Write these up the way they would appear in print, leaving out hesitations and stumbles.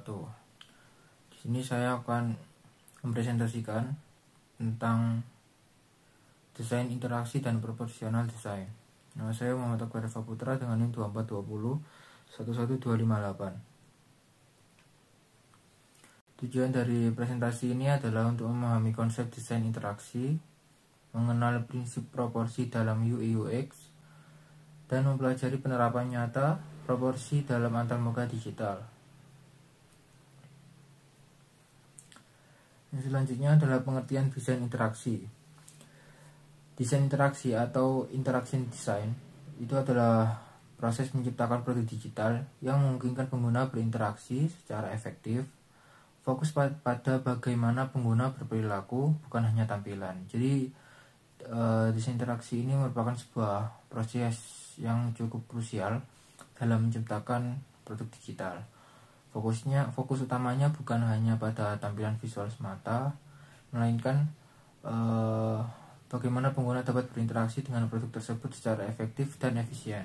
wabarakatuh. Di sini saya akan mempresentasikan tentang desain interaksi dan proporsional desain. Nama saya Muhammad Akbar Putra dengan NIM 2420 11258. Tujuan dari presentasi ini adalah untuk memahami konsep desain interaksi, mengenal prinsip proporsi dalam UI UX, dan mempelajari penerapan nyata proporsi dalam antarmuka digital. Yang selanjutnya adalah pengertian desain interaksi. Desain interaksi atau interaction design itu adalah proses menciptakan produk digital yang memungkinkan pengguna berinteraksi secara efektif, fokus pada bagaimana pengguna berperilaku, bukan hanya tampilan. Jadi desain interaksi ini merupakan sebuah proses yang cukup krusial dalam menciptakan produk digital. Fokus utamanya bukan hanya pada tampilan visual semata, melainkan bagaimana pengguna dapat berinteraksi dengan produk tersebut secara efektif dan efisien.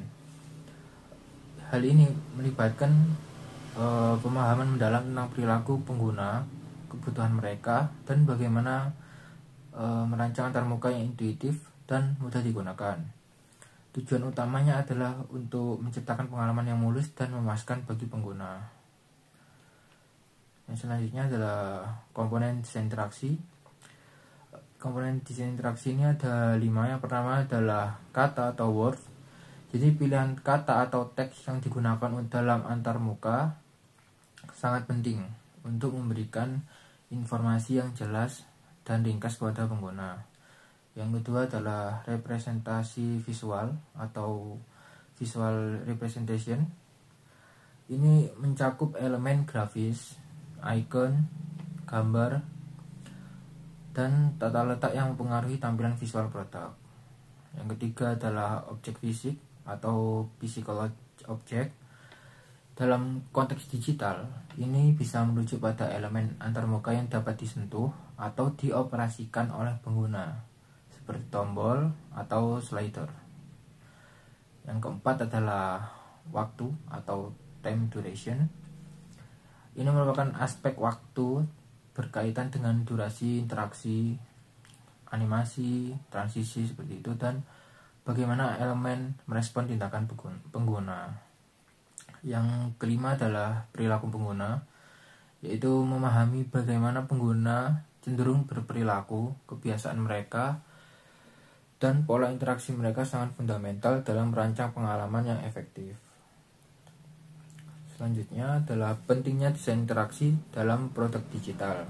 Hal ini melibatkan pemahaman mendalam tentang perilaku pengguna, kebutuhan mereka, dan bagaimana merancang antarmuka yang intuitif dan mudah digunakan. Tujuan utamanya adalah untuk menciptakan pengalaman yang mulus dan memuaskan bagi pengguna. Yang selanjutnya adalah komponen desain interaksi. Komponen desain interaksi ini ada 5. Yang pertama adalah kata atau word. Jadi pilihan kata atau teks yang digunakan dalam antarmuka sangat penting untuk memberikan informasi yang jelas dan ringkas kepada pengguna. Yang kedua adalah representasi visual atau visual representation. Ini mencakup elemen grafis, icon, gambar, dan tata letak yang mempengaruhi tampilan visual produk. Yang ketiga adalah objek fisik atau physical object. Dalam konteks digital, ini bisa merujuk pada elemen antarmuka yang dapat disentuh atau dioperasikan oleh pengguna, seperti tombol atau slider. Yang keempat adalah waktu atau time duration. Ini merupakan aspek waktu berkaitan dengan durasi interaksi, animasi, transisi seperti itu, dan bagaimana elemen merespon tindakan pengguna. Yang kelima adalah perilaku pengguna, yaitu memahami bagaimana pengguna cenderung berperilaku, kebiasaan mereka, dan pola interaksi mereka sangat fundamental dalam merancang pengalaman yang efektif. Selanjutnya adalah pentingnya desain interaksi dalam produk digital.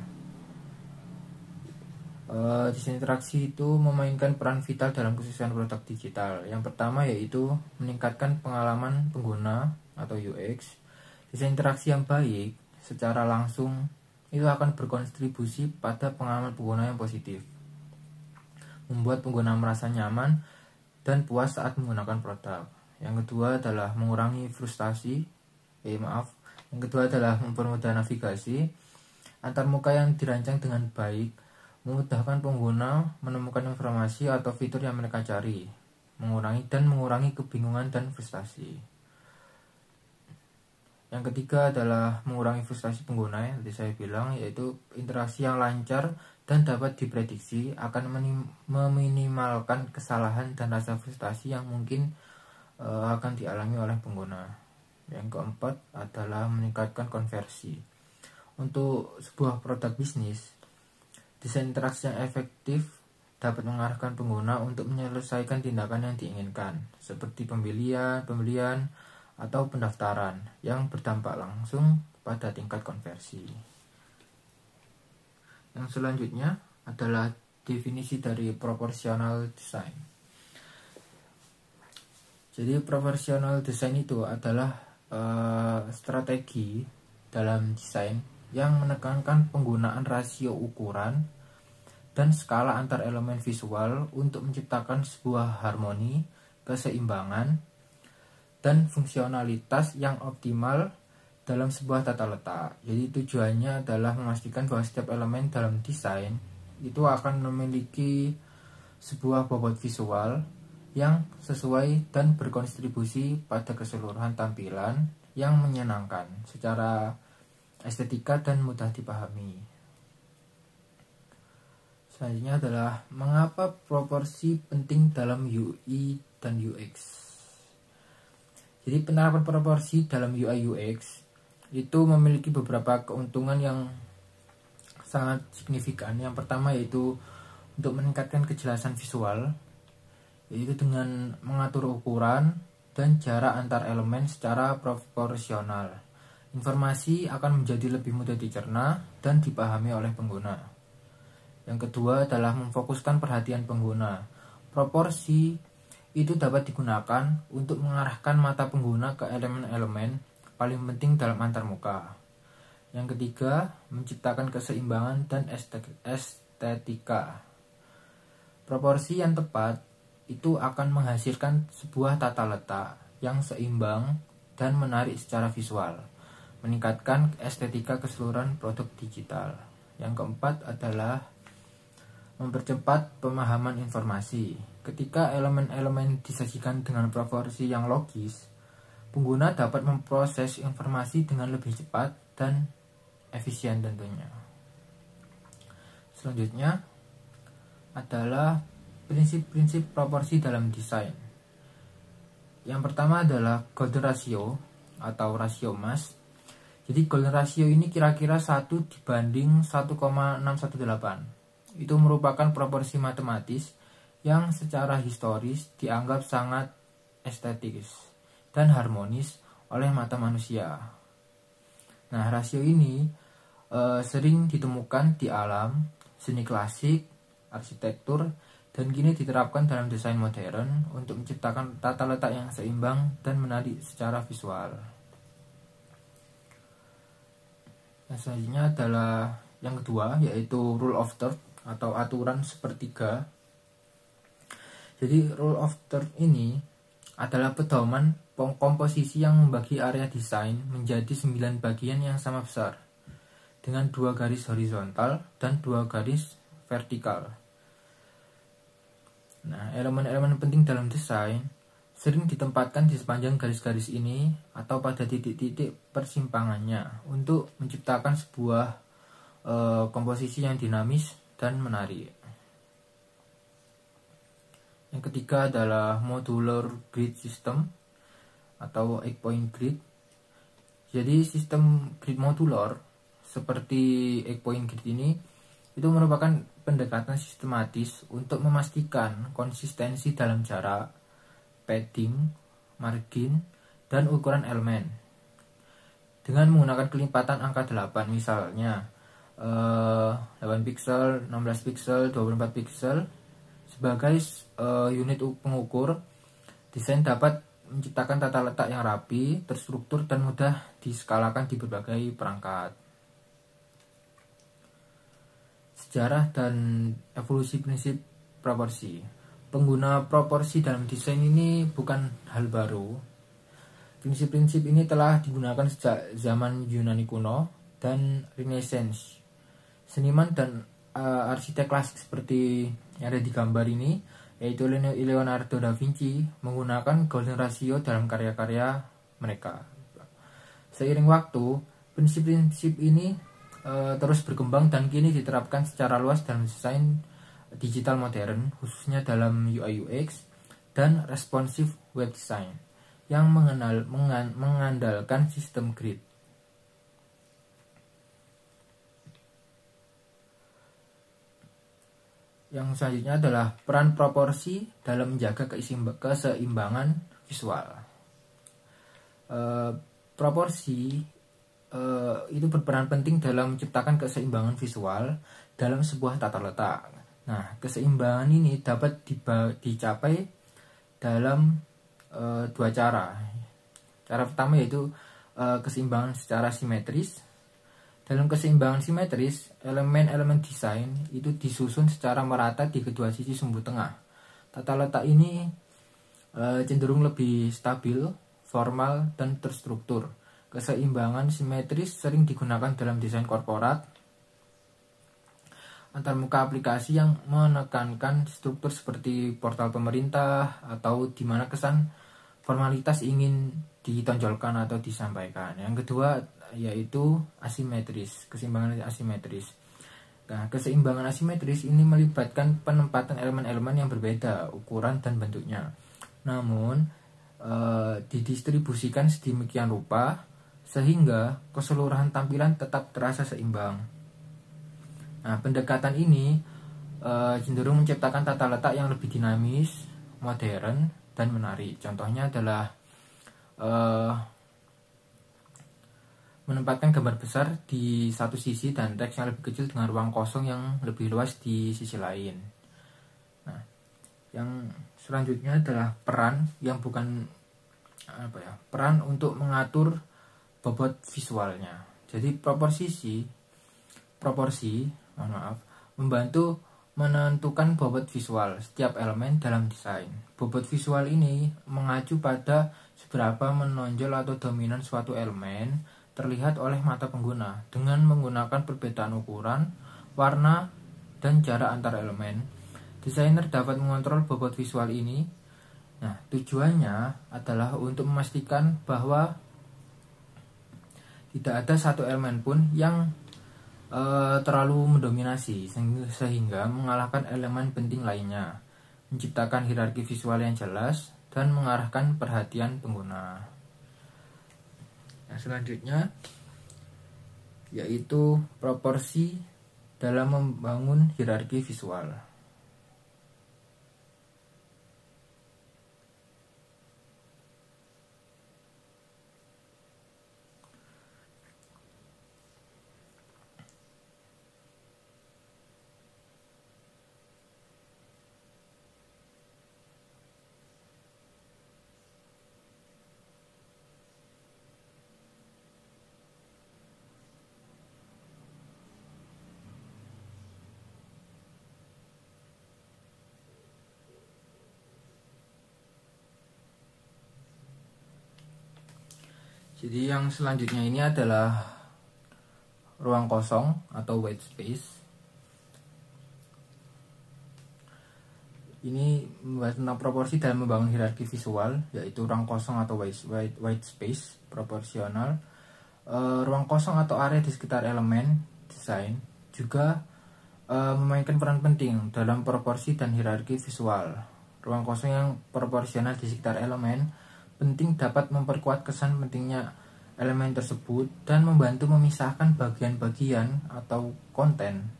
Desain interaksi itu memainkan peran vital dalam kesuksesan produk digital. Yang pertama yaitu meningkatkan pengalaman pengguna atau UX. Desain interaksi yang baik secara langsung itu akan berkontribusi pada pengalaman pengguna yang positif, membuat pengguna merasa nyaman dan puas saat menggunakan produk. Yang kedua adalah mengurangi frustasi. Yang kedua adalah mempermudah navigasi. Antarmuka yang dirancang dengan baik memudahkan pengguna menemukan informasi atau fitur yang mereka cari, mengurangi kebingungan dan frustasi. Yang ketiga adalah mengurangi frustasi pengguna, yang tadi saya bilang, yaitu interaksi yang lancar dan dapat diprediksi akan meminimalkan kesalahan dan rasa frustasi yang mungkin akan dialami oleh pengguna. Yang keempat adalah meningkatkan konversi. Untuk sebuah produk bisnis, desain interaksi yang efektif dapat mengarahkan pengguna untuk menyelesaikan tindakan yang diinginkan, seperti pembelian, atau pendaftaran yang berdampak langsung pada tingkat konversi. Yang selanjutnya adalah definisi dari proportional design. Jadi proportional design itu adalah strategi dalam desain yang menekankan penggunaan rasio ukuran dan skala antar elemen visual untuk menciptakan sebuah harmoni, keseimbangan, dan fungsionalitas yang optimal dalam sebuah tata letak. Jadi tujuannya adalah memastikan bahwa setiap elemen dalam desain itu akan memiliki sebuah bobot visual yang sesuai dan berkontribusi pada keseluruhan tampilan yang menyenangkan secara estetika, dan mudah dipahami. Selanjutnya adalah mengapa proporsi penting dalam UI dan UX. Jadi penerapan proporsi dalam UI UX itu memiliki beberapa keuntungan yang sangat signifikan. Yang pertama yaitu untuk meningkatkan kejelasan visual, yaitu dengan mengatur ukuran dan jarak antar elemen secara proporsional. Informasi akan menjadi lebih mudah dicerna dan dipahami oleh pengguna. Yang kedua adalah memfokuskan perhatian pengguna. Proporsi itu dapat digunakan untuk mengarahkan mata pengguna ke elemen-elemen paling penting dalam antarmuka. Yang ketiga, menciptakan keseimbangan dan estetika. Proporsi yang tepat itu akan menghasilkan sebuah tata letak yang seimbang dan menarik secara visual, meningkatkan estetika keseluruhan produk digital. Yang keempat adalah mempercepat pemahaman informasi. Ketika elemen-elemen disajikan dengan proporsi yang logis, pengguna dapat memproses informasi dengan lebih cepat dan efisien tentunya. Selanjutnya adalah prinsip-prinsip proporsi dalam desain. Yang pertama adalah golden ratio atau rasio emas. Jadi golden ratio ini kira-kira 1 dibanding 1,618. Itu merupakan proporsi matematis yang secara historis dianggap sangat estetis dan harmonis oleh mata manusia. Nah, rasio ini sering ditemukan di alam, seni klasik, arsitektur, dan kini diterapkan dalam desain modern untuk menciptakan tata letak yang seimbang dan menarik secara visual. Yang selanjutnya adalah yang kedua, yaitu rule of third atau aturan sepertiga. Jadi rule of third ini adalah pedoman komposisi yang membagi area desain menjadi 9 bagian yang sama besar dengan 2 garis horizontal dan 2 garis vertikal. Nah, elemen-elemen penting dalam desain sering ditempatkan di sepanjang garis-garis ini atau pada titik-titik persimpangannya untuk menciptakan sebuah komposisi yang dinamis dan menarik. Yang ketiga adalah modular grid system atau 8-point grid. Jadi sistem grid modular seperti 8-point grid ini itu merupakan pendekatan sistematis untuk memastikan konsistensi dalam jarak, padding, margin, dan ukuran elemen. Dengan menggunakan kelipatan angka 8, misalnya 8 pixel, 16 pixel, 24 pixel sebagai unit pengukur, desain dapat menciptakan tata letak yang rapi, terstruktur, dan mudah diskalakan di berbagai perangkat. Sejarah dan evolusi prinsip proporsi. Pengguna proporsi dalam desain ini bukan hal baru. Prinsip-prinsip ini telah digunakan sejak zaman Yunani kuno dan Renaissance. Seniman dan arsitek klasik seperti yang ada di gambar ini, yaitu Leonardo da Vinci, menggunakan golden ratio dalam karya-karya mereka. Seiring waktu, prinsip-prinsip ini terus berkembang dan kini diterapkan secara luas dalam desain digital modern, khususnya dalam UI UX dan responsive web design yang mengandalkan sistem grid. Yang selanjutnya adalah peran proporsi dalam menjaga keseimbangan visual. Proporsi itu berperan penting dalam menciptakan keseimbangan visual dalam sebuah tata letak. Nah, keseimbangan ini dapat dicapai dalam 2 cara. Cara pertama yaitu keseimbangan secara simetris. Dalam keseimbangan simetris, elemen-elemen desain itu disusun secara merata di kedua sisi sumbu tengah. Tata letak ini cenderung lebih stabil, formal, dan terstruktur. Keseimbangan simetris sering digunakan dalam desain korporat, antarmuka aplikasi yang menekankan struktur seperti portal pemerintah atau di mana kesan formalitas ingin ditonjolkan atau disampaikan. Yang kedua yaitu asimetris, keseimbangan asimetris. Nah, keseimbangan asimetris ini melibatkan penempatan elemen-elemen yang berbeda ukuran dan bentuknya, namun didistribusikan sedemikian rupa sehingga keseluruhan tampilan tetap terasa seimbang. Nah, pendekatan ini cenderung menciptakan tata letak yang lebih dinamis, modern, dan menarik. Contohnya adalah menempatkan gambar besar di satu sisi dan teks yang lebih kecil dengan ruang kosong yang lebih luas di sisi lain. Nah, yang selanjutnya adalah peran yang bukan peran untuk mengatur bobot visualnya. Jadi proporsi membantu menentukan bobot visual setiap elemen dalam desain. Bobot visual ini mengacu pada seberapa menonjol atau dominan suatu elemen terlihat oleh mata pengguna dengan menggunakan perbedaan ukuran, warna, dan jarak antar elemen. Desainer dapat mengontrol bobot visual ini. Nah, tujuannya adalah untuk memastikan bahwa tidak ada satu elemen pun yang terlalu mendominasi sehingga mengalahkan elemen penting lainnya, menciptakan hierarki visual yang jelas dan mengarahkan perhatian pengguna. Nah, selanjutnya yaitu proporsi dalam membangun hierarki visual. Jadi yang selanjutnya ini adalah ruang kosong atau white space. Ini membahas tentang proporsi dalam membangun hierarki visual, yaitu ruang kosong atau white space proporsional. Ruang kosong atau area di sekitar elemen desain juga memainkan peran penting dalam proporsi dan hierarki visual. Ruang kosong yang proporsional di sekitar elemen penting dapat memperkuat kesan pentingnya elemen tersebut dan membantu memisahkan bagian-bagian atau konten.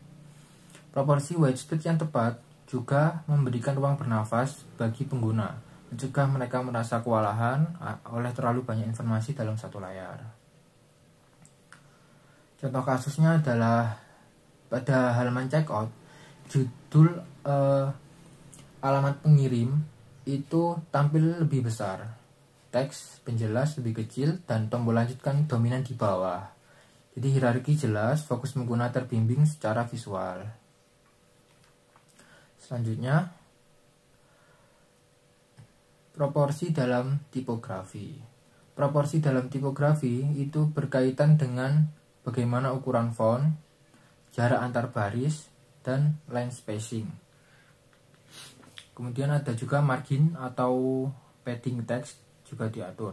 Proporsi white space yang tepat juga memberikan ruang bernafas bagi pengguna, mencegah mereka merasa kewalahan oleh terlalu banyak informasi dalam satu layar. Contoh kasusnya adalah pada halaman checkout, judul alamat pengirim itu tampil lebih besar, teks penjelas lebih kecil, dan tombol lanjutkan dominan di bawah. Jadi hierarki jelas, fokus pengguna terbimbing secara visual. Selanjutnya, proporsi dalam tipografi. Proporsi dalam tipografi itu berkaitan dengan bagaimana ukuran font, jarak antar baris, dan line spacing. Kemudian ada juga margin atau padding teks juga diatur.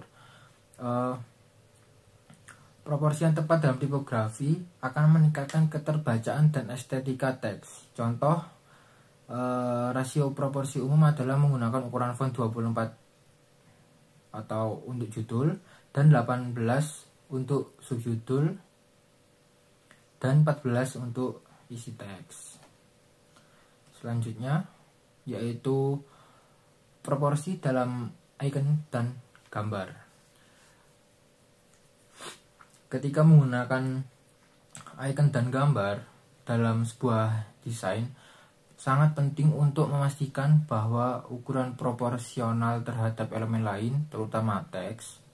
Proporsi yang tepat dalam tipografi akan meningkatkan keterbacaan dan estetika teks. Contoh, rasio proporsi umum adalah menggunakan ukuran font 24 atau untuk judul dan 18 untuk subjudul dan 14 untuk isi teks. Selanjutnya yaitu proporsi dalam icon dan gambar. Ketika menggunakan icon dan gambar dalam sebuah desain, sangat penting untuk memastikan bahwa ukuran proporsional terhadap elemen lain, terutama teks.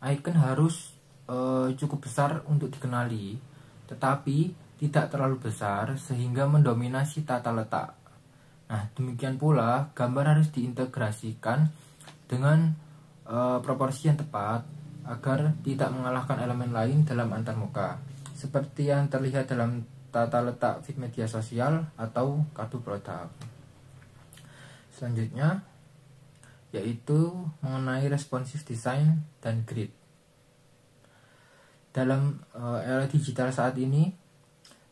Icon harus cukup besar untuk dikenali, tetapi tidak terlalu besar sehingga mendominasi tata letak. Nah, demikian pula gambar harus diintegrasikan dengan proporsi yang tepat agar tidak mengalahkan elemen lain dalam antarmuka, seperti yang terlihat dalam tata letak feed media sosial atau kartu produk. Selanjutnya yaitu mengenai responsive design dan grid. Dalam era digital saat ini,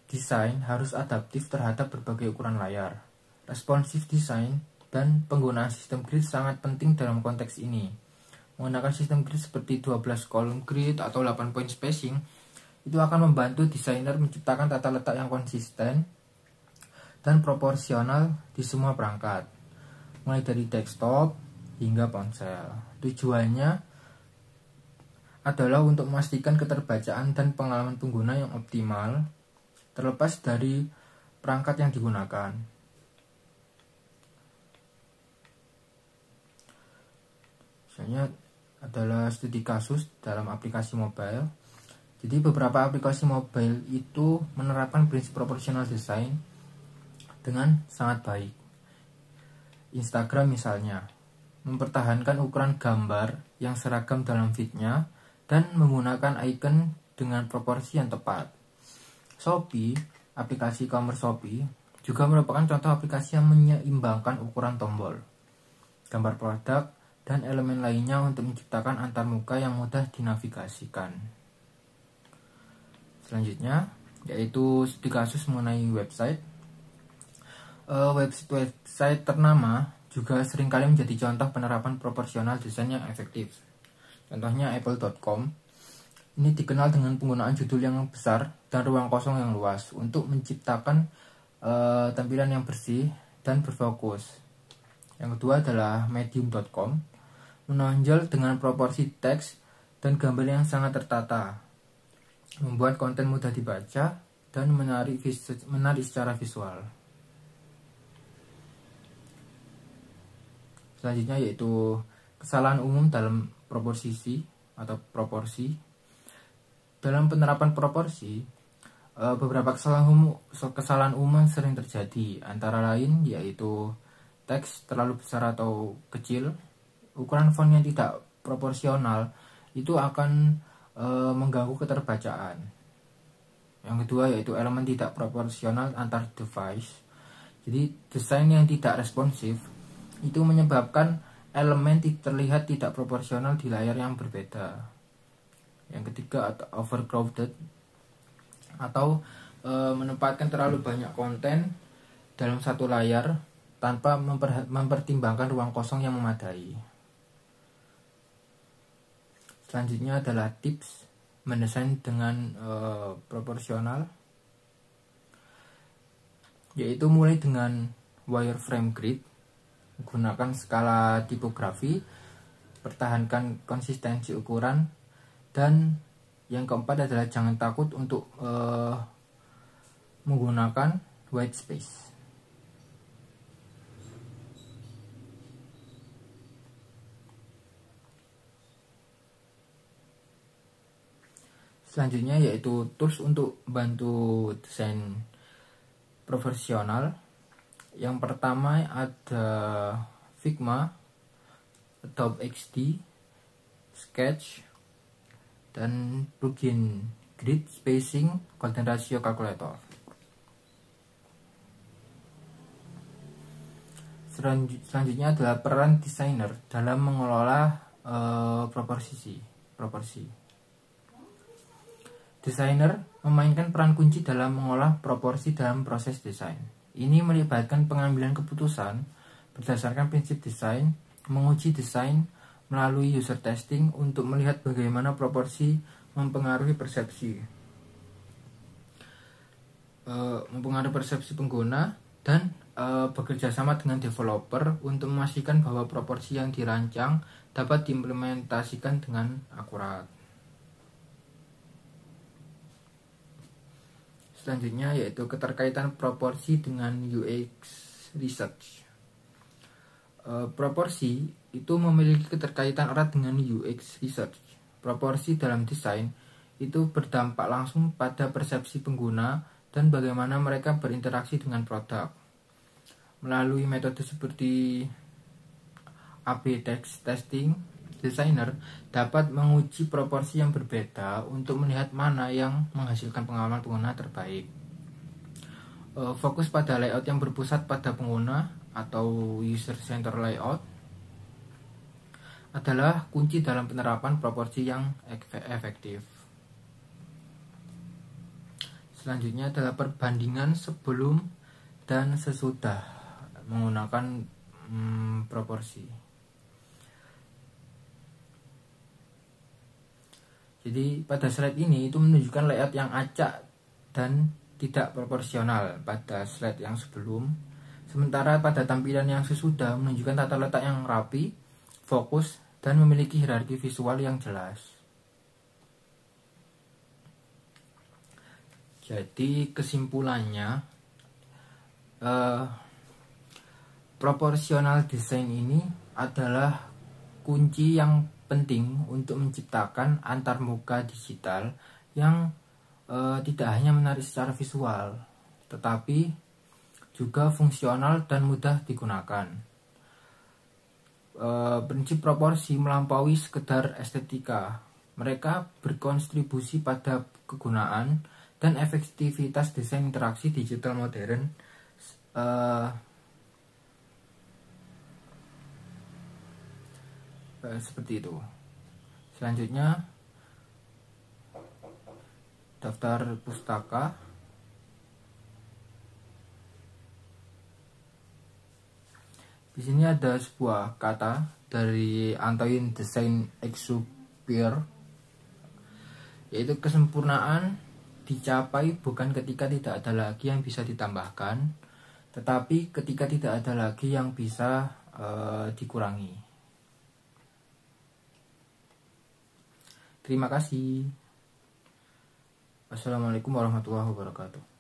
desain harus adaptif terhadap berbagai ukuran layar. Responsive design dan penggunaan sistem grid sangat penting dalam konteks ini. Menggunakan sistem grid seperti 12 kolom grid atau 8 point spacing itu akan membantu desainer menciptakan tata letak yang konsisten dan proporsional di semua perangkat, mulai dari desktop hingga ponsel. Tujuannya adalah untuk memastikan keterbacaan dan pengalaman pengguna yang optimal terlepas dari perangkat yang digunakan. Misalnya adalah studi kasus dalam aplikasi mobile. Jadi beberapa aplikasi mobile itu menerapkan prinsip proportional design dengan sangat baik. Instagram misalnya mempertahankan ukuran gambar yang seragam dalam feed-nya dan menggunakan icon dengan proporsi yang tepat. Shopee, aplikasi e-commerce Shopee, juga merupakan contoh aplikasi yang menyeimbangkan ukuran tombol, gambar produk, dan elemen lainnya untuk menciptakan antarmuka yang mudah dinavigasikan. Selanjutnya, yaitu studi kasus mengenai website. Website ternama juga seringkali menjadi contoh penerapan proporsional desain yang efektif. Contohnya apple.com. Ini dikenal dengan penggunaan judul yang besar dan ruang kosong yang luas untuk menciptakan tampilan yang bersih dan berfokus. Yang kedua adalah medium.com, menonjol dengan proporsi teks dan gambar yang sangat tertata, membuat konten mudah dibaca dan menarik secara visual. Selanjutnya yaitu kesalahan umum dalam proporsi. Dalam penerapan proporsi, beberapa kesalahan umum sering terjadi, antara lain yaitu teks terlalu besar atau kecil, ukuran font yang tidak proporsional itu akan mengganggu keterbacaan. Yang kedua yaitu elemen tidak proporsional antar device. Jadi desain yang tidak responsif itu menyebabkan elemen terlihat tidak proporsional di layar yang berbeda. Yang ketiga overcrowded atau menempatkan terlalu banyak konten dalam satu layar tanpa mempertimbangkan ruang kosong yang memadai. Selanjutnya adalah tips mendesain dengan proporsional, yaitu mulai dengan wireframe grid, gunakan skala tipografi, pertahankan konsistensi ukuran, dan yang keempat adalah jangan takut untuk menggunakan white space. Selanjutnya yaitu tools untuk bantu desain profesional. Yang pertama ada Figma, Adobe XD, Sketch, dan plugin Grid Spacing Golden Ratio Calculator. Selanjutnya adalah peran desainer dalam mengelola proporsi. Desainer memainkan peran kunci dalam mengolah proporsi dalam proses desain. Ini melibatkan pengambilan keputusan berdasarkan prinsip desain, menguji desain melalui user testing untuk melihat bagaimana proporsi mempengaruhi persepsi pengguna, dan bekerja sama dengan developer untuk memastikan bahwa proporsi yang dirancang dapat diimplementasikan dengan akurat. Selanjutnya yaitu keterkaitan proporsi dengan UX research. Proporsi itu memiliki keterkaitan erat dengan UX research. Proporsi dalam desain itu berdampak langsung pada persepsi pengguna dan bagaimana mereka berinteraksi dengan produk. Melalui metode seperti A/B testing, desainer dapat menguji proporsi yang berbeda untuk melihat mana yang menghasilkan pengalaman pengguna terbaik. Fokus pada layout yang berpusat pada pengguna atau user center layout adalah kunci dalam penerapan proporsi yang efektif. Selanjutnya adalah perbandingan sebelum dan sesudah menggunakan proporsi. Jadi pada slide ini itu menunjukkan layout yang acak dan tidak proporsional pada slide yang sebelum. Sementara pada tampilan yang sesudah menunjukkan tata letak yang rapi, fokus, dan memiliki hierarki visual yang jelas. Jadi kesimpulannya, proporsional design ini adalah kunci yang penting untuk menciptakan antarmuka digital yang tidak hanya menarik secara visual, tetapi juga fungsional dan mudah digunakan. Prinsip proporsi melampaui sekedar estetika. Mereka berkontribusi pada kegunaan dan efektivitas desain interaksi digital modern. Seperti itu. Selanjutnya daftar pustaka. Di sini ada sebuah kata dari Antoine de Saint-Exupéry, yaitu kesempurnaan dicapai bukan ketika tidak ada lagi yang bisa ditambahkan, tetapi ketika tidak ada lagi yang bisa dikurangi. Terima kasih. Wassalamualaikum warahmatullahi wabarakatuh.